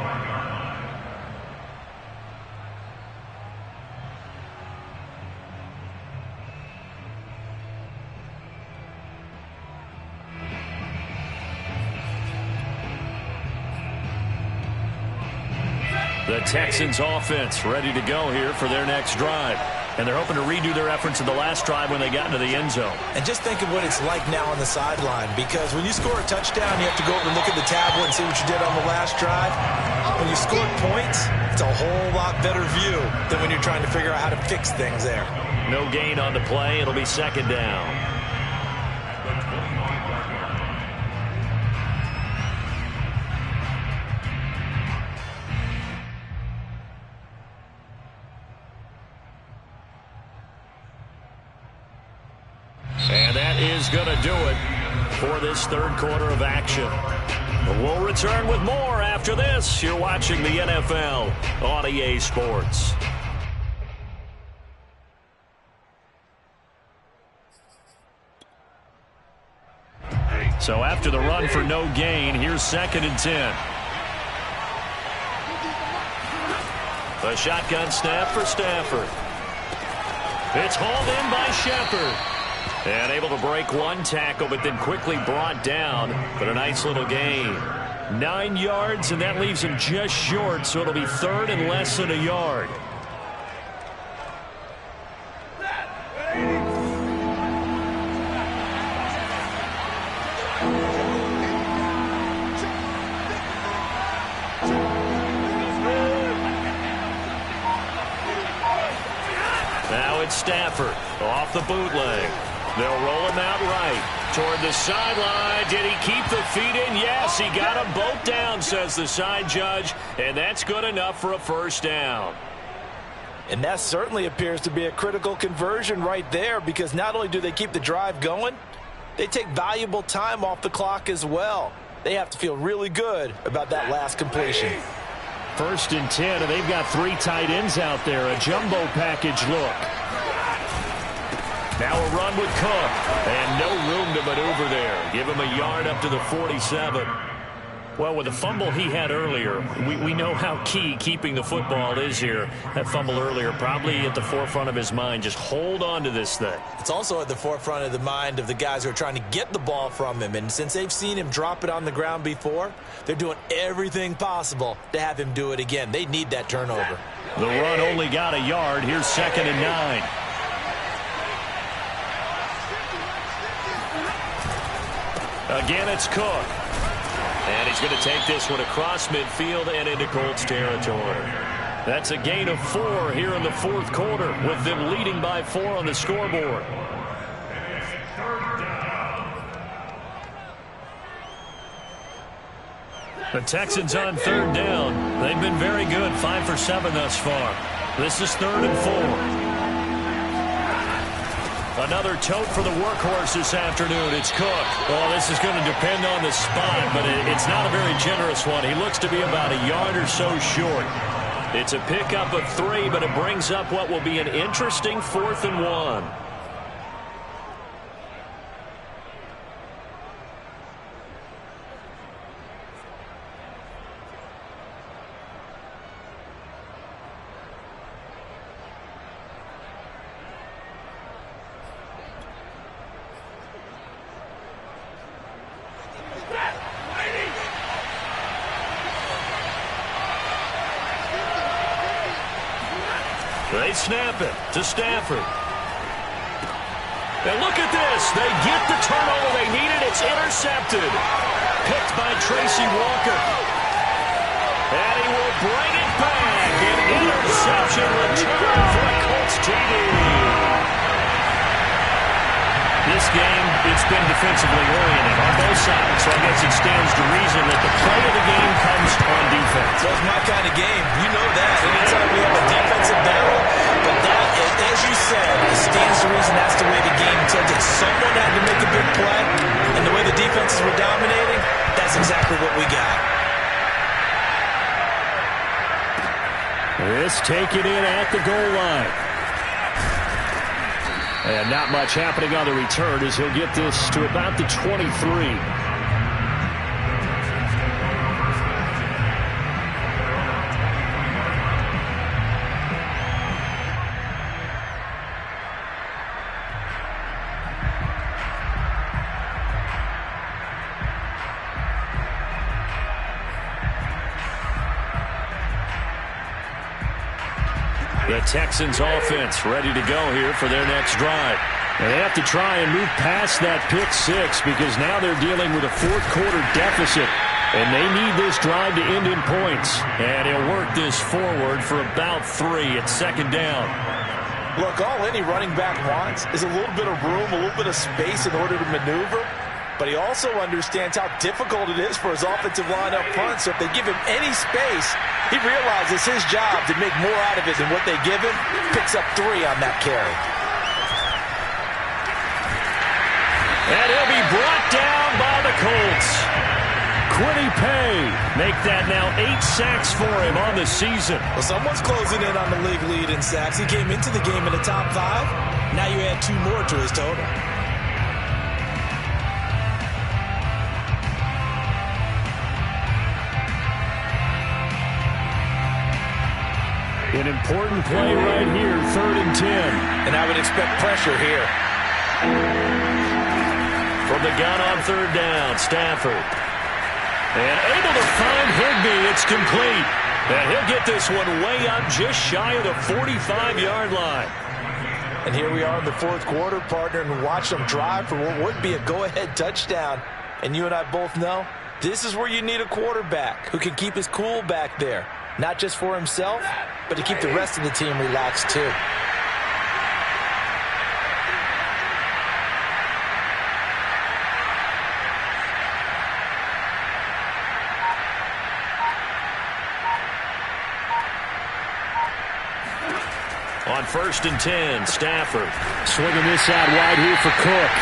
The Texans offense ready to go here for their next drive. And they're hoping to redo their efforts in the last drive when they got into the end zone. And just think of what it's like now on the sideline, because when you score a touchdown, you have to go over and look at the tablet and see what you did on the last drive. When you scored points, it's a whole lot better view than when you're trying to figure out how to fix things there. No gain on the play. It'll be 2nd down. And that is going to do it for this 3rd quarter of action. We'll return with more after this. You're watching the NFL on EA Sports. So after the run for no gain, here's 2nd and 10. The shotgun snap for Stafford. It's hauled in by Shepard. And able to break 1 tackle, but then quickly brought down. But a nice little gain. 9 yards, and that leaves him just short, so it'll be 3rd and less than a yard. Now it's Stafford off the bootleg. They'll roll him out right toward the sideline. Did he keep the feet in? Yes, he got them both down, says the side judge, and that's good enough for a 1st down. And that certainly appears to be a critical conversion right there, because not only do they keep the drive going, they take valuable time off the clock as well. They have to feel really good about that last completion. 1st and 10, and they've got 3 tight ends out there. A jumbo package look. Now a run with Cook. And no room to maneuver there. Give him a yard up to the 47. Well, with the fumble he had earlier, we know how key keeping the football is here. That fumble earlier probably at the forefront of his mind. Just hold on to this thing. It's also at the forefront of the mind of the guys who are trying to get the ball from him. And since they've seen him drop it on the ground before, they're doing everything possible to have him do it again. They need that turnover. The run only got a yard. Here's 2nd and 9. Again, it's Cook. And he's going to take this one across midfield and into Colts territory. That's a gain of 4 here in the 4th quarter, with them leading by 4 on the scoreboard. The Texans on 3rd down. They've been very good, 5 for 7 thus far. This is 3rd and 4. Another tote for the workhorse this afternoon. It's Cook. Well, this is going to depend on the spot, but it's not a very generous one. He looks to be about a yard or so short. It's a pickup of 3, but it brings up what will be an interesting 4th and 1. They snap it to Stafford. And look at this. They get the turnover they needed. It's intercepted. Picked by Tracy Walker. And he will bring it back. An interception return for the Colts TD. This game, it's been defensively oriented on both sides, so I guess it stands to reason that the play of the game comes on defense. That's my kind of game. You know that. Anytime we have a defensive battle, but that, as you said, it stands to reason that's the way the game tilted. Someone had to make a big play, and the way the defenses were dominating, that's exactly what we got. This taken in at the goal line. And not much happening on the return as he'll get this to about the 23. The Texans offense ready to go here for their next drive. They have to try and move past that pick 6 because now they're dealing with a 4th quarter deficit. And they need this drive to end in points. And he'll work this forward for about 3 at 2nd down. Look, all any running back wants is a little bit of room, a little bit of space in order to maneuver. But he also understands how difficult it is for his offensive line up front. So if they give him any space, he realizes his job to make more out of it than what they give him. Picks up 3 on that carry. And he'll be brought down by the Colts. Quiddy Pay make that now 8 sacks for him on the season. Well, someone's closing in on the league lead in sacks. He came into the game in the top 5. Now you add 2 more to his total. An important play right here, 3rd and 10. And I would expect pressure here. From the gun on 3rd down, Stafford. And able to find Higbee. It's complete. And he'll get this one way up just shy of the 45-yard line. And here we are in the 4th quarter, partner, and watch them drive for what would be a go-ahead touchdown. And you and I both know this is where you need a quarterback who can keep his cool back there. Not just for himself, but to keep the rest of the team relaxed too. On 1st and 10, Stafford. Swinging this out wide here for Cook.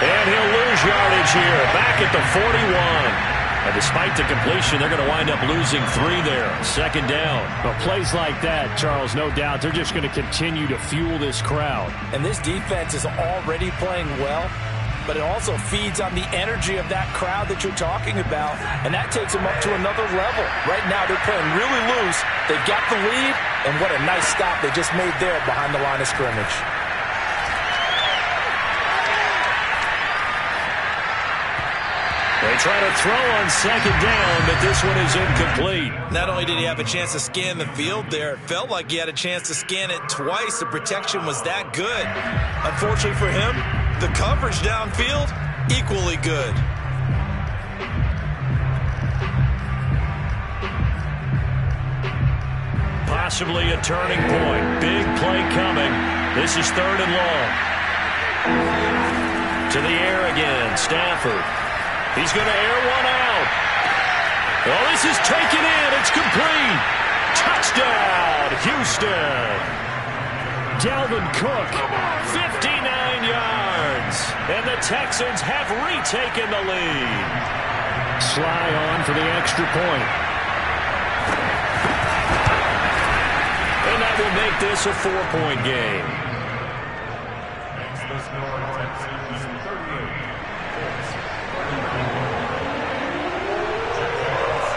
And he'll lose yardage here, back at the 41. And despite the completion, they're going to wind up losing 3 there. 2nd down. Well, plays like that, Charles, no doubt, they're just going to continue to fuel this crowd. And this defense is already playing well. but it also feeds on the energy of that crowd that you're talking about, and that takes them up to another level. Right now, they're playing really loose. They've got the lead, and what a nice stop they just made there behind the line of scrimmage. They try to throw on second down, but this one is incomplete. Not only did he have a chance to scan the field there, it felt like he had a chance to scan it twice. The protection was that good. Unfortunately for him, the coverage downfield, equally good. Possibly a turning point. Big play coming. This is 3rd and long. To the air again, Stafford. He's going to air one out. Oh, this is taken in. It's complete. Touchdown, Houston. Dalvin Cook, 59 yards. And the Texans have retaken the lead. Sly on for the extra point. And that will make this a 4-point game.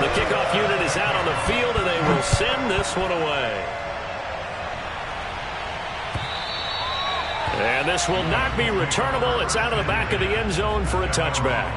The kickoff unit is out on the field, and they will send this one away. And this will not be returnable. It's out of the back of the end zone for a touchback.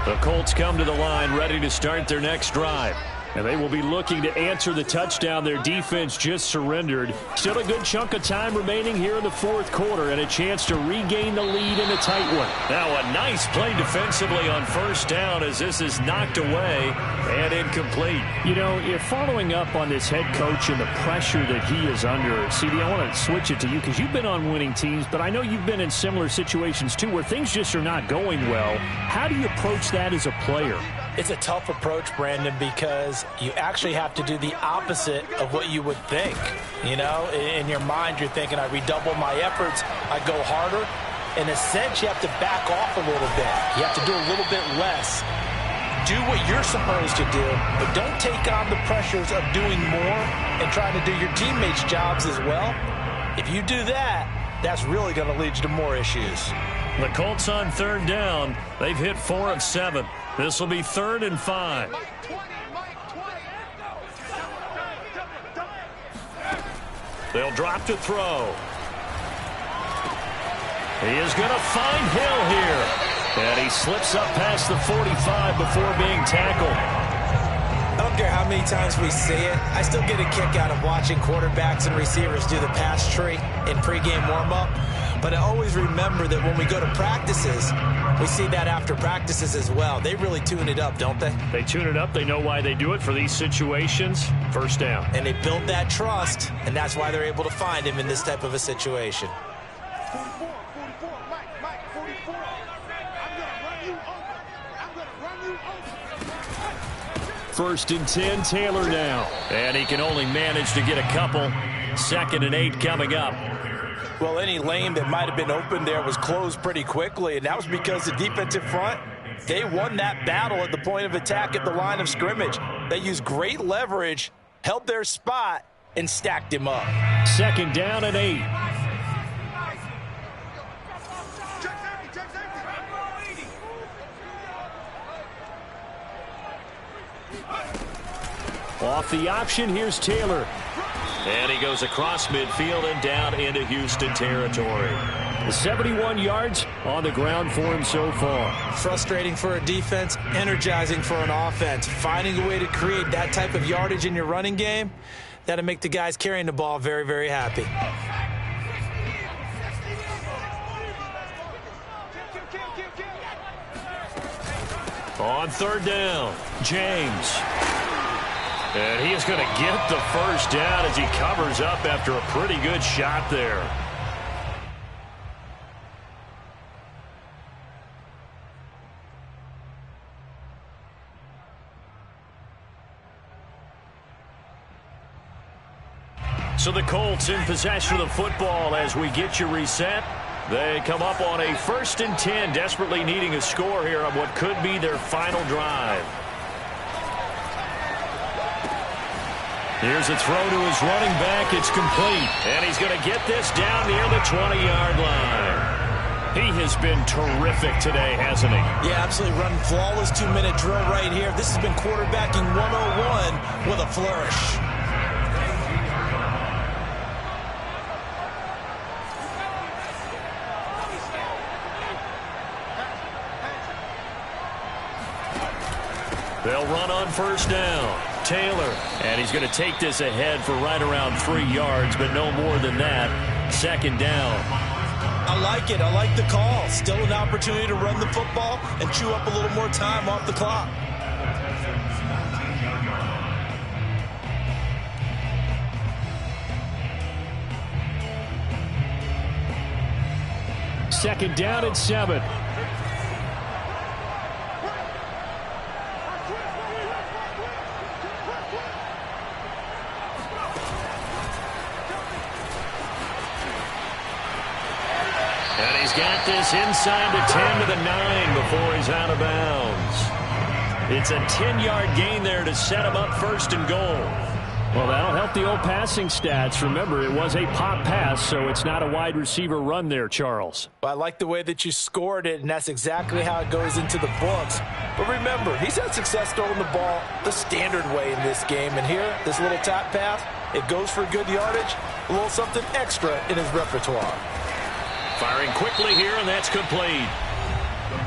The Colts come to the line ready to start their next drive. And they will be looking to answer the touchdown their defense just surrendered. Still a good chunk of time remaining here in the 4th quarter and a chance to regain the lead in a tight one. Now a nice play defensively on 1st down as this is knocked away and incomplete. You know, if following up on this head coach and the pressure that he is under, CD, I want to switch it to you because you've been on winning teams, but I know you've been in similar situations too where things just are not going well. How do you approach that as a player? It's a tough approach, Brandon, because you actually have to do the opposite of what you would think. You know, in your mind, you're thinking, I redouble my efforts, I go harder. In a sense, you have to back off a little bit. You have to do a little bit less. Do what you're supposed to do, but don't take on the pressures of doing more and trying to do your teammates' jobs as well. If you do that, that's really going to lead you to more issues. The Colts on 3rd down. They've hit 4 of 7. This will be 3rd and 5. They'll drop to throw. He is going to find Hill here. And he slips up past the 45 before being tackled. I don't care how many times we say it, I still get a kick out of watching quarterbacks and receivers do the pass tree in pregame warm-up. But I always remember that when we go to practices, we see that after practices as well. They really tune it up, don't they? They tune it up. They know why they do it for these situations. 1st down. And they build that trust, and that's why they're able to find him in this type of a situation. 44, Mike, 44. I'm going to run you over. 1st and 10, Taylor now. And he can only manage to get a couple. 2nd and 8 coming up. Well, any lane that might have been open there was closed pretty quickly, and that was because the defensive front, they won that battle at the point of attack at the line of scrimmage. They used great leverage, held their spot, and stacked him up. 2nd down and 8. Off the option, here's Taylor. And he goes across midfield and down into Houston territory. 71 yards on the ground for him so far. Frustrating for a defense, energizing for an offense. Finding a way to create that type of yardage in your running game, that'll make the guys carrying the ball very, very happy. On 3rd down, James. And he is going to get the 1st down as he covers up after a pretty good shot there. So the Colts in possession of the football as we get you reset. They come up on a 1st and 10, desperately needing a score here on what could be their final drive. Here's a throw to his running back. It's complete. And he's going to get this down near the 20-yard line. He has been terrific today, hasn't he? Yeah, absolutely running flawless 2-minute drill right here. This has been quarterbacking 101 with a flourish. They'll run on 1st down. Taylor, and he's going to take this ahead for right around 3 yards, but no more than that. 2nd down. I like it. I like the call. Still an opportunity to run the football and chew up a little more time off the clock. Second down and 7. And he's got this inside the 10 to the 9 before he's out of bounds. It's a 10-yard gain there to set him up 1st and goal. Well, that'll help the old passing stats. Remember, it was a pop pass, so it's not a wide receiver run there, Charles. I like the way that you scored it, and that's exactly how it goes into the books. But remember, he's had success throwing the ball the standard way in this game. And here, this little tap pass, it goes for good yardage, a little something extra in his repertoire. Firing quickly here, and that's complete.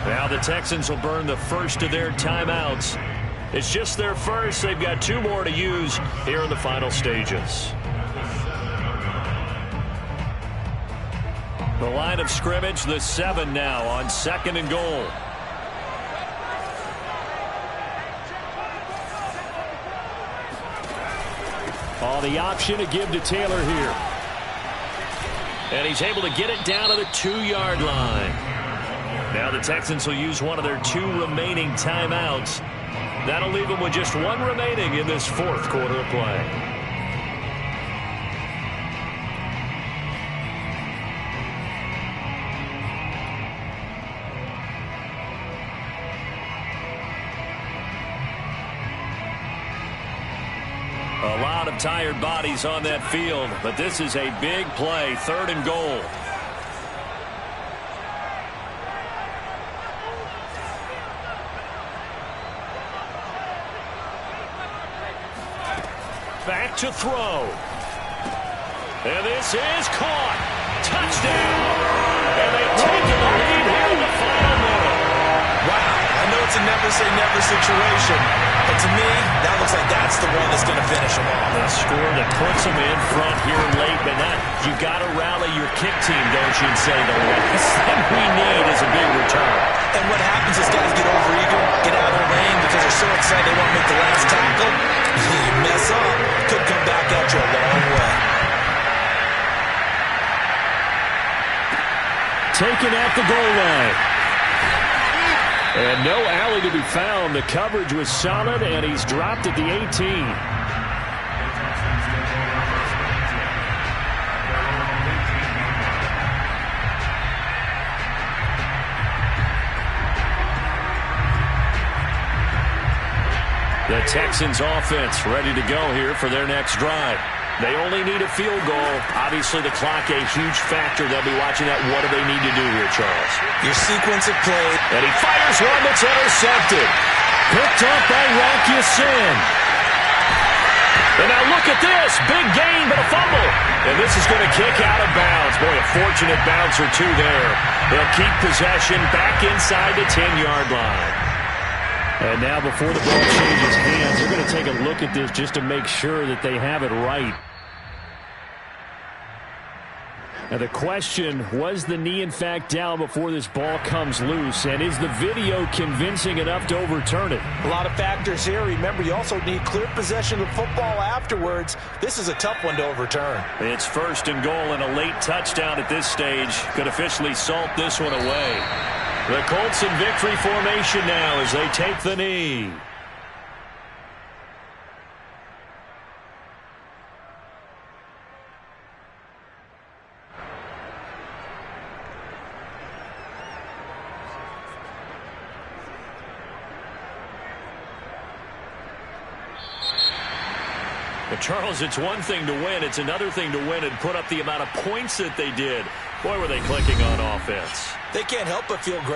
Now the Texans will burn the first of their timeouts. It's just their first. They've got 2 more to use here in the final stages. The line of scrimmage, the 7 now on 2nd and goal. Oh, the option to give to Taylor here. And he's able to get it down to the 2-yard line. Now the Texans will use one of their 2 remaining timeouts. That'll leave them with just 1 remaining in this 4th quarter of play. A lot of tired bodies on that field, but this is a big play, 3rd and goal. Back to throw. And this is caught. Touchdown. And they've taken the lead here in the final minute. Wow, I know it's a never-say-never situation, but to me, that looks like that's the one that's going to finish them off. A score that puts them in front here late, but not. You got to rally your kick team, don't you, and say the last thing we need is a big return. And what happens is guys get overeager, get out of the lane because they're so excited they want to make the last tackle. You mess up, could come back at you a long way. Taken at the goal line. And no alley to be found. The coverage was solid, and he's dropped at the 18. The Texans offense ready to go here for their next drive. They only need a field goal. Obviously, the clock a huge factor. They'll be watching that. What do they need to do here, Charles? Your sequence of play. And he fires one that's intercepted. Picked up by Rocky Sin. And now look at this. Big gain, but a fumble. And this is going to kick out of bounds. Boy, a fortunate bounce or two there. They'll keep possession back inside the 10-yard line. And now before the ball changes hands, they're going to take a look at this just to make sure that they have it right. Now the question, was the knee in fact down before this ball comes loose? And is the video convincing enough to overturn it? A lot of factors here. Remember, you also need clear possession of football afterwards. This is a tough one to overturn. It's 1st and goal, and a late touchdown at this stage could officially salt this one away. The Colts in victory formation now as they take the knee. But Charles, it's one thing to win. It's another thing to win and put up the amount of points that they did. Boy, were they clicking on offense. They can't help but feel great